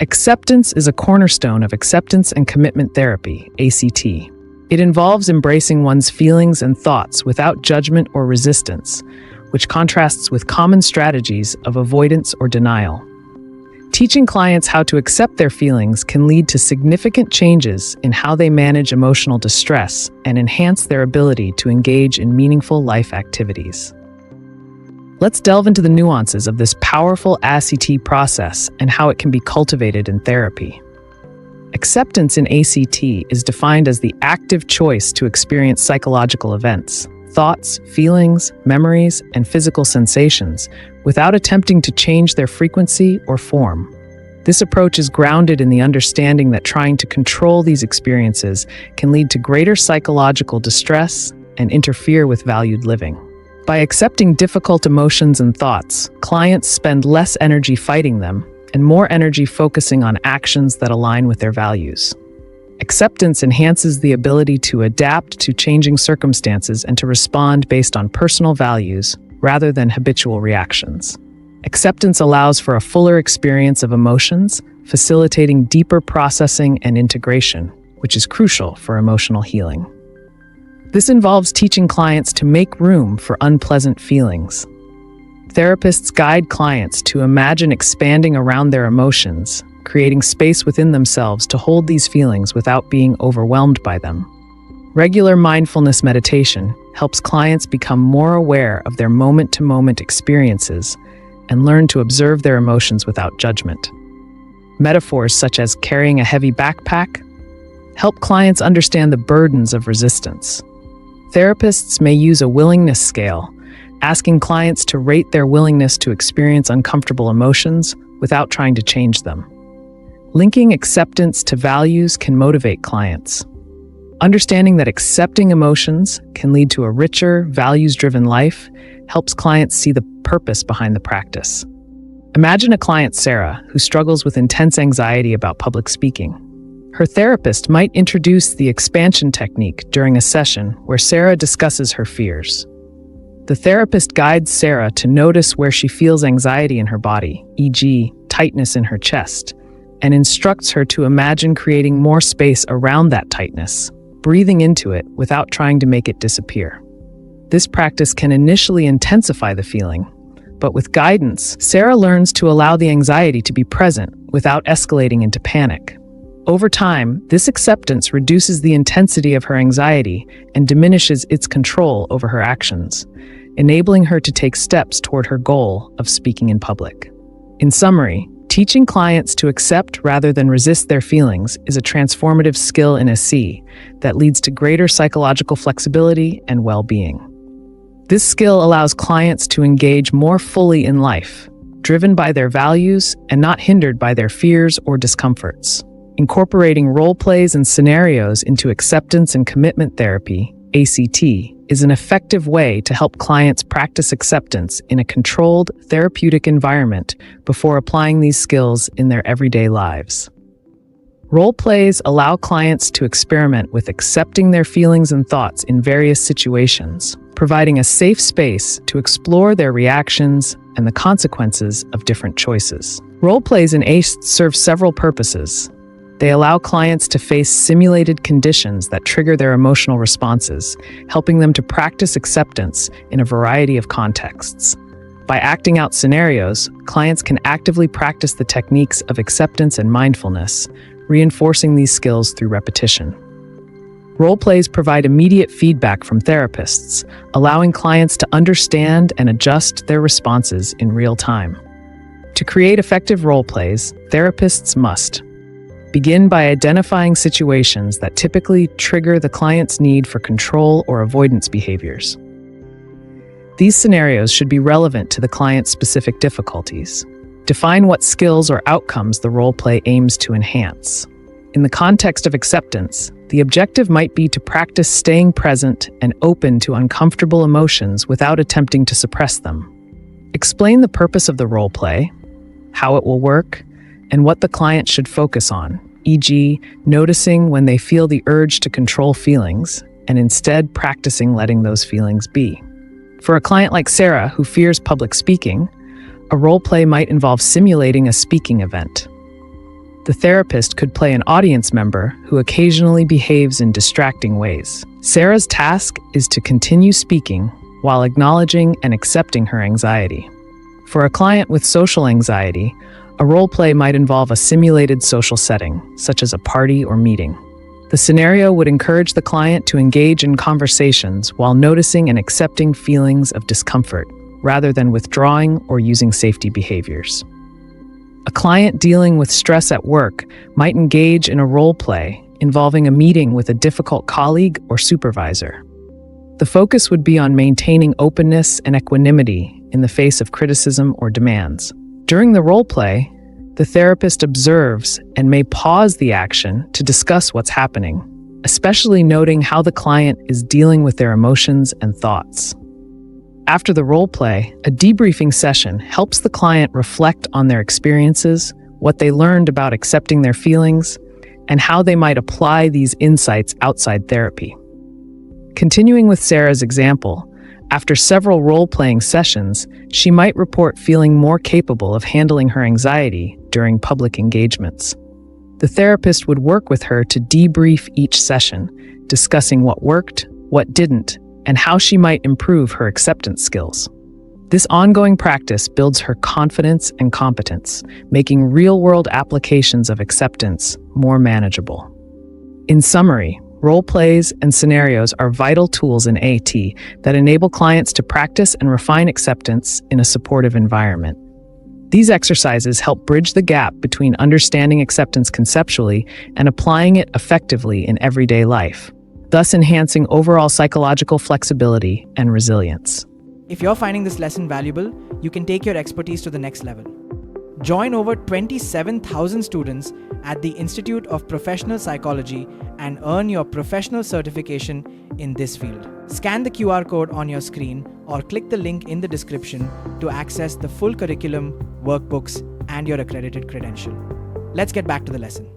Acceptance is a cornerstone of acceptance and commitment therapy, ACT. It involves embracing one's feelings and thoughts without judgment or resistance, which contrasts with common strategies of avoidance or denial. Teaching clients how to accept their feelings can lead to significant changes in how they manage emotional distress and enhance their ability to engage in meaningful life activities. Let's delve into the nuances of this powerful ACT process and how it can be cultivated in therapy. Acceptance in ACT is defined as the active choice to experience psychological events, thoughts, feelings, memories, and physical sensations without attempting to change their frequency or form. This approach is grounded in the understanding that trying to control these experiences can lead to greater psychological distress and interfere with valued living. By accepting difficult emotions and thoughts, clients spend less energy fighting them and more energy focusing on actions that align with their values. Acceptance enhances the ability to adapt to changing circumstances and to respond based on personal values rather than habitual reactions. Acceptance allows for a fuller experience of emotions, facilitating deeper processing and integration, which is crucial for emotional healing. This involves teaching clients to make room for unpleasant feelings. Therapists guide clients to imagine expanding around their emotions, creating space within themselves to hold these feelings without being overwhelmed by them. Regular mindfulness meditation helps clients become more aware of their moment-to-moment experiences and learn to observe their emotions without judgment. Metaphors such as carrying a heavy backpack help clients understand the burdens of resistance. Therapists may use a willingness scale, asking clients to rate their willingness to experience uncomfortable emotions without trying to change them. Linking acceptance to values can motivate clients. Understanding that accepting emotions can lead to a richer, values-driven life helps clients see the purpose behind the practice. Imagine a client, Sarah, who struggles with intense anxiety about public speaking. Her therapist might introduce the expansion technique during a session where Sarah discusses her fears. The therapist guides Sarah to notice where she feels anxiety in her body, e.g., tightness in her chest, and instructs her to imagine creating more space around that tightness, breathing into it without trying to make it disappear. This practice can initially intensify the feeling, but with guidance, Sarah learns to allow the anxiety to be present without escalating into panic. Over time, this acceptance reduces the intensity of her anxiety and diminishes its control over her actions, enabling her to take steps toward her goal of speaking in public. In summary, teaching clients to accept rather than resist their feelings is a transformative skill in SC that leads to greater psychological flexibility and well-being. This skill allows clients to engage more fully in life, driven by their values and not hindered by their fears or discomforts. Incorporating role plays and scenarios into acceptance and commitment therapy, ACT, is an effective way to help clients practice acceptance in a controlled, therapeutic environment before applying these skills in their everyday lives. Role plays allow clients to experiment with accepting their feelings and thoughts in various situations, providing a safe space to explore their reactions and the consequences of different choices. Role plays in ACE serve several purposes. They allow clients to face simulated conditions that trigger their emotional responses, helping them to practice acceptance in a variety of contexts. By acting out scenarios, clients can actively practice the techniques of acceptance and mindfulness, reinforcing these skills through repetition. Role plays provide immediate feedback from therapists, allowing clients to understand and adjust their responses in real time. To create effective role plays, therapists must begin by identifying situations that typically trigger the client's need for control or avoidance behaviors. These scenarios should be relevant to the client's specific difficulties. Define what skills or outcomes the role play aims to enhance. In the context of acceptance, the objective might be to practice staying present and open to uncomfortable emotions without attempting to suppress them. Explain the purpose of the role play, how it will work, and what the client should focus on, e.g., noticing when they feel the urge to control feelings and instead practicing letting those feelings be. For a client like Sarah, who fears public speaking, a role play might involve simulating a speaking event. The therapist could play an audience member who occasionally behaves in distracting ways. Sarah's task is to continue speaking while acknowledging and accepting her anxiety. For a client with social anxiety, a role play might involve a simulated social setting, such as a party or meeting. The scenario would encourage the client to engage in conversations while noticing and accepting feelings of discomfort, rather than withdrawing or using safety behaviors. A client dealing with stress at work might engage in a role play involving a meeting with a difficult colleague or supervisor. The focus would be on maintaining openness and equanimity in the face of criticism or demands. During the role play, the therapist observes and may pause the action to discuss what's happening, especially noting how the client is dealing with their emotions and thoughts. After the role play, a debriefing session helps the client reflect on their experiences, what they learned about accepting their feelings, and how they might apply these insights outside therapy. Continuing with Sarah's example, after several role-playing sessions, she might report feeling more capable of handling her anxiety during public engagements. The therapist would work with her to debrief each session, discussing what worked, what didn't, and how she might improve her acceptance skills. This ongoing practice builds her confidence and competence, making real-world applications of acceptance more manageable. In summary, role plays and scenarios are vital tools in AT that enable clients to practice and refine acceptance in a supportive environment. These exercises help bridge the gap between understanding acceptance conceptually and applying it effectively in everyday life, thus enhancing overall psychological flexibility and resilience. If you're finding this lesson valuable, you can take your expertise to the next level. Join over 27,000 students at the Institute of Professional Psychology and earn your professional certification in this field. Scan the QR code on your screen or click the link in the description to access the full curriculum, workbooks, and your accredited credential. Let's get back to the lesson.